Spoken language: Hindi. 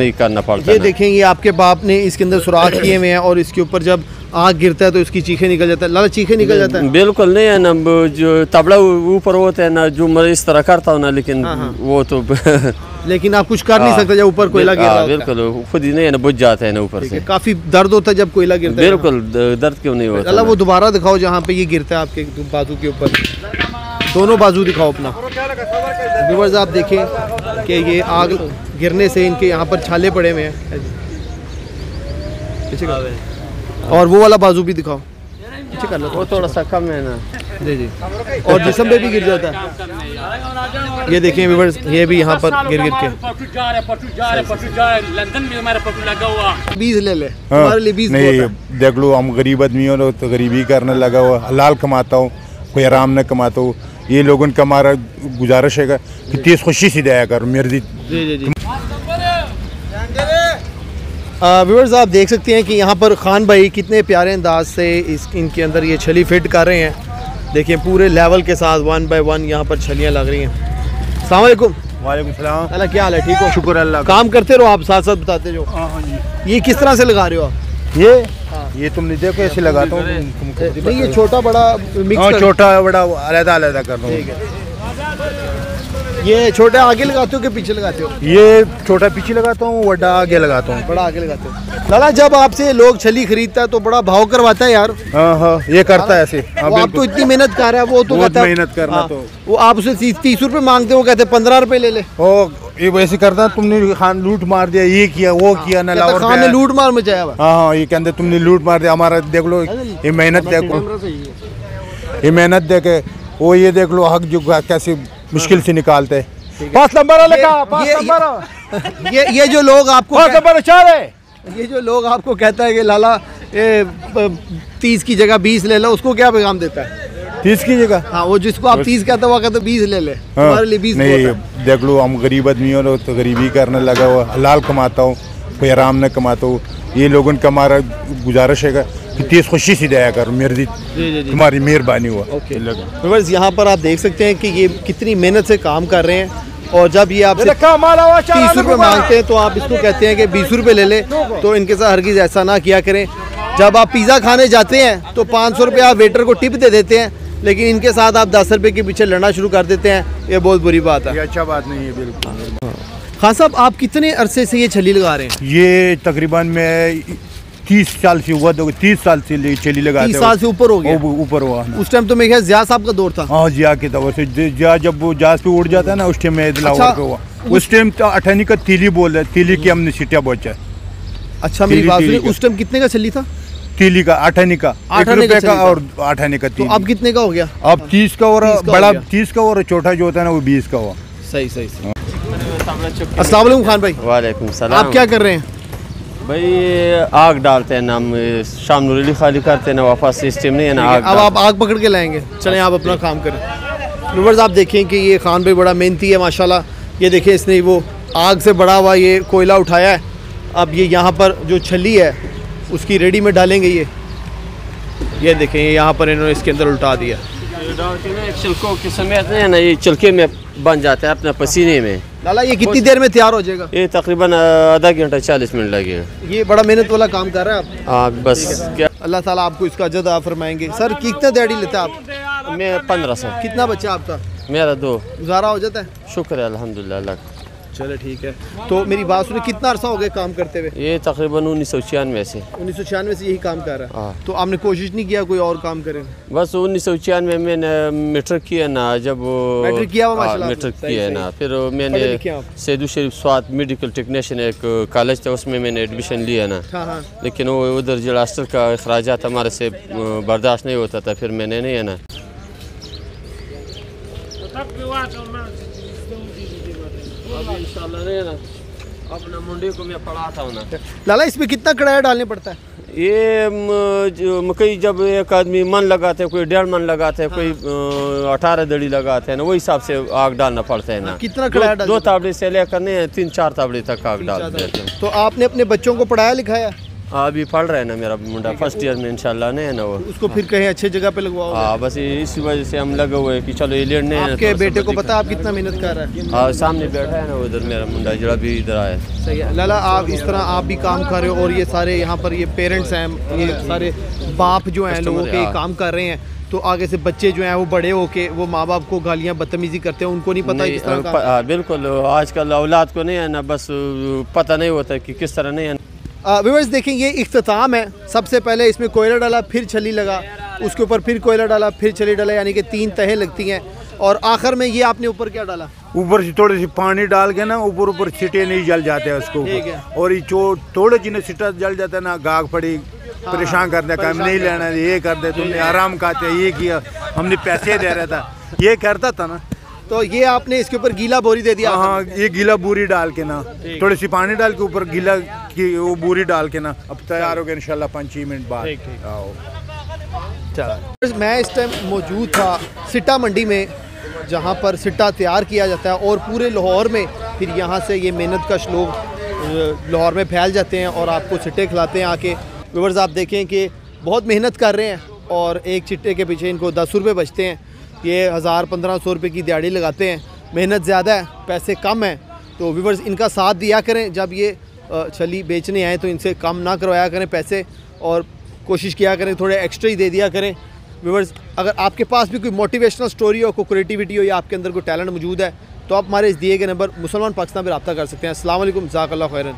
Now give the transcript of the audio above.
नहीं करना पड़ता। ये देखें, ये आपके बाप ने इसके अंदर सुराख किए हुए हैं और इसके ऊपर जब आग गिरता है तो इसकी चीखें निकल जाता है। लाला चीखें निकल जाता है? बिल्कुल नहीं है ना, जो तबला ऊपर होता है ना, जो मैं इस तरह करता हूँ ना, लेकिन वो तो लेकिन आप कुछ कर नहीं सकते जब ऊपर कोयला गिर रहा है। बिल्कुल खुद ही नहीं है ना, बुझ जाता है ना ऊपर से। काफी दर्द होता है जब कोयला गिरता है। बिल्कुल दर्द क्यों नहीं होता। अल्लाह वो दोबारा दिखाओ जहाँ पे ये गिरता है आपके बाजू के ऊपर, दोनों बाजू दिखाओ अपना। व्यूअर्स आप देखें कि ये आग गिरने से इनके यहाँ पर छाले पड़े हुए हैं। और वो वाला बाजू भी दिखाओ, पीछे कर लो, वो थोड़ा सा कम है ना। जी जी, और जिस्म पे भी गिर जाता है। ये देखें व्यूअर्स, ये भी यहाँ पर गिर गिर के 20 ले ले हमारे लिए 20 नहीं। देख लो, हम गरीब आदमी हो तो गरीबी करने लगा हुआ, हलाल कमाता हूँ, कोई आराम न कमाता हूँ। ये लोगों का हमारा गुजारिश है कि तेज खुशी से दया कर मेरी। व्यूअर्स आप देख सकते हैं कि यहाँ पर खान भाई कितने प्यारे अंदाज से इनके अंदर ये छली फिट कर रहे हैं। देखिए पूरे लेवल के साथ 1 बाय 1 यहाँ पर छलियाँ लग रही हैं। अस्सलाम वालेकुम। वालेकुम सलाम। अल्लाह क्या हाल है? ठीक हो? शुक्र अल्लाह। काम करते रहो आप, साथ साथ बताते जो। ये किस तरह से लगा रहे हो आप? ये तुमने देखो ऐसे लगाता हूँ। नहीं, ये छोटा बड़ा मिक्स, छोटा बड़ा अलग अलग कर दूँ। ये छोटा आगे लगाते हो कि पीछे लगाते हो? ये छोटा पीछे लगाता हूँ, बड़ा आगे लगाता हूँ। बड़ा आगे लगाते हो। लाला जब आपसे लोग छली खरीदता है तो बड़ा भाव करवाता है यार। हाँ, ये करता है ऐसे। वो आप तो इतनी मेहनत कर रहा है, वो तो कहता है मेहनत करना। तो वो आप उसे 30 रुपए मांगते हो, कहते 15 रुपए ले ले। ये वैसे करता, तुमने खान लूट मार दिया, ये किया वो किया ना। खान ने लूट मार मचाया। हाँ, ये कहते तुमने लूट मार दिया हमारा। देख लो ये मेहनत देखो, ये मेहनत देखे वो, ये देख लो हक जो कैसे मुश्किल से निकालते हैं। 5 नंबर ये जो लोग आपको 5 नंबर 4 है। ये जो लोग आपको कहता है कि लाला 30 की जगह 20 ले लो, उसको क्या पैगाम देता है? 30 की जगह? हाँ, वो जिसको आप 30 कहते हो वो कहते 20 ले ले। हमारे लिए 20 नहीं। देख लो, हम गरीब आदमी हो तो गरीबी करने लगा हुआ, हलाल कमाता हूँ, कोई आराम न कमाता हूँ। ये लोगों का हमारा गुजारिश है कि तेज खुशी से दया कर मेरी, तुम्हारी मेहरबानी हुआ। व्यूअर्स यहाँ पर आप देख सकते हैं कि ये कितनी मेहनत से काम कर रहे हैं, और जब ये आपसे 30 रुपये मांगते हैं तो आप इसको कहते हैं कि 20 रुपये ले ले। तो इनके साथ हरगिज़ ऐसा ना किया करें। जब आप पिज़्ज़ा खाने जाते हैं तो 500 रुपये आप वेटर को टिप दे देते हैं, लेकिन इनके साथ आप 10 रुपये के पीछे लड़ना शुरू कर देते हैं। ये बहुत बुरी बात है। ये अच्छा बात नहीं है बिल्कुल। खान साहब, आप कितने अरसे से ये छली लगा रहे हैं? ये तकरीबन मैं 30 साल से हुआ, 30 साल से चली लगा। 30 साल से ऊपर हो गया? ऊपर हुआ। उस टाइम तो मेरे ख्याल जिया साहब का दौर था। हाँ, जिया के दौर से। जिया जब वो जहाज पे उड़ जाता है ना, उस टाइम में लाहौर पे हुआ। उस टाइम तो 18 का तीली बोल रहे, तीली की हमने सीटिया बोचा। अच्छा, मेरी बात सुनिए, उस टाइम कितने का छली था? तीली का 18 का, 1 रुपए का और 18 का। तो अब कितने का हो गया? अब 30 का, और बड़ा 30 का, और छोटा जो होता है ना वो 20 का हुआ। सही। अस्सलाम वालेकुम खान भाई। वालेकुम सलाम। आप क्या कर रहे हैं भाई? आग डालते हैं ना हम, शाम नूरेली खाली करते हैं ना, वापस सिस्टम नहीं है ना। अब आप आग पकड़ के लाएंगे। चलें आप अपना काम करें। व्यूअर्स आप देखें कि ये खान भाई बड़ा मेहनती है माशाल्लाह। ये देखें, इसने वो आग से बड़ा हुआ ये कोयला उठाया है। अब ये यहाँ पर जो छली है उसकी रेडी में डालेंगे। ये देखें, यहाँ पर इन्होंने इसके अंदर उल्टा दिया। छिलकों के समेत नहीं है ना, ये छिलके में बन जाता है अपना पसीने में। लाला ये कितनी देर में तैयार हो जाएगा? ये तकरीबन आधा घंटा 40 मिनट लगेगा। ये बड़ा मेहनत वाला काम कर रहा है आप। हाँ बस क्या, अल्लाह ताला आपको इसका अजर फरमाएंगे। सर कितने दिहाड़ी लेते हैं आप? मैं 1500। कितना बच्चा आपका? मेरा 2। गुजारा हो जाता है? शुक्र है अल्हम्दुलिल्लाह अल्लाह। चलो ठीक है। तो मेरी बात सुनिए, कितना अरसा हो गया काम करते हुए? ये तकरीबन 1996 से। 1996 से यही काम कर रहा है? हाँ। तो आपने कोशिश नहीं किया कोई और काम करें? बस 1996 में मैंने मेट्रिक किया ना, जब मैट्रिक किया हुआ माशाल्लाह। मेट्रिक किया है ना, फिर मैंने सैयद शरीफ स्वात मेडिकल टेक्नीशियन एक कॉलेज था, उसमें मैंने एडमिशन लिया ना। हाँ। लेकिन वो उधर जो हॉस्टल का अखराजात हमारे से बर्दाश्त नहीं होता था, फिर मैंने नहीं है ना। इंशाल्लाह नहीं है ना, अपना मुंडे को मैं पढ़ाता हूँ ना। लाला इसमें कितना कड़ाया डालने पड़ता है? ये जो मकई जब एक आदमी मन लगाते हैं, कोई 1.5 मन लगाते हैं, कोई 18 दड़ी लगाते हैं ना, वही हिसाब से आग डालना पड़ता है ना। कितना कड़ाया डालते हैं? 2 ताबड़े से लेकर 3-4 ताबड़े तक आग डाल देते हैं। तो आपने अपने बच्चों को पढ़ाया लिखाया? अभी पढ़ रहे हैं ना मेरा मुंडा, फर्स्ट ईयर में इंशाल्लाह ने है ना वो। उसको फिर कहीं अच्छे जगह पे लगवाओ। हाँ, बस इसी वजह से हम लगे हुए हैं कि चलो ये लेने हैं। आपके बेटे को पता आप कितना मेहनत कर रहा है? हाँ, सामने बैठा है ना उधर मेरा मुंडा, जरा भी इधर आया। सही है लाला, आप इस तरह आप भी काम कर रहे हो और ये सारे यहाँ पर ये पेरेंट्स हैं, ये सारे बाप जो हैं लोगों के काम कर रहे हैं, तो आगे से बच्चे जो हैं वो बड़े होके वो माँ बाप को गालियाँ बदतमीजी करते हैं, उनको नहीं पता किस तरह का। बिल्कुल, आजकल औलाद को नहीं है ना, बस पता नहीं होता कि किस तरह नहीं है। व्यूअर्स देखें, ये इख्तिताम है। सबसे पहले इसमें कोयला डाला, फिर छली लगा, उसके ऊपर फिर कोयला डाला, फिर छली डाला, यानी कि 3 तहें लगती हैं। और आखिर में ये आपने ऊपर क्या डाला? ऊपर से थोड़ी सी पानी डाल के ना ऊपर छिटे नहीं जल जाते हैं उसको। और ये थोड़े जिन्हें छिटा जल जाता है ना, गाग पड़ी परेशान करते, काम नहीं लेना, ये कर दे, तुमने आराम खाते, ये किया, हमने पैसे दे रहा था, ये करता था ना। तो ये आपने इसके ऊपर गीला बोरी दे दिया? हाँ, ये गीला बोरी डाल के ना, थोड़ी सी पानी डाल के ऊपर गीला की वो बोरी डाल के ना, अब तैयार हो गया इंशाल्लाह 5-6 मिनट बाद। चलो, मैं इस टाइम मौजूद था सिट्टा मंडी में, जहाँ पर सिट्टा तैयार किया जाता है और पूरे लाहौर में फिर यहाँ से ये मेहनत कश लोग लाहौर में फैल जाते हैं और आपको सिट्टे खिलाते हैं आके। व्यूअर्स आप देखें कि बहुत मेहनत कर रहे हैं और एक चिट्टे के पीछे इनको 10 रुपये बचते हैं। ये 1000-1500 रुपये की दिहाड़ी लगाते हैं, मेहनत ज़्यादा है, पैसे कम हैं। तो व्यूअर्स इनका साथ दिया करें, जब ये छली बेचने आए तो इनसे कम ना करवाया करें पैसे, और कोशिश किया करें थोड़े एक्स्ट्रा ही दे दिया करें। व्यूअर्स, अगर आपके पास भी कोई मोटिवेशनल स्टोरी हो, कोई क्रिएटिविटी हो या आपके अंदर कोई टैलेंट मौजूद है, तो आप हमारे इस दिए गए नंबर मुसलमान पाकिस्तान पर रब्ता कर सकते हैं। अस्सलाम वालेकुम, जज़ाकल्लाहु खैरन।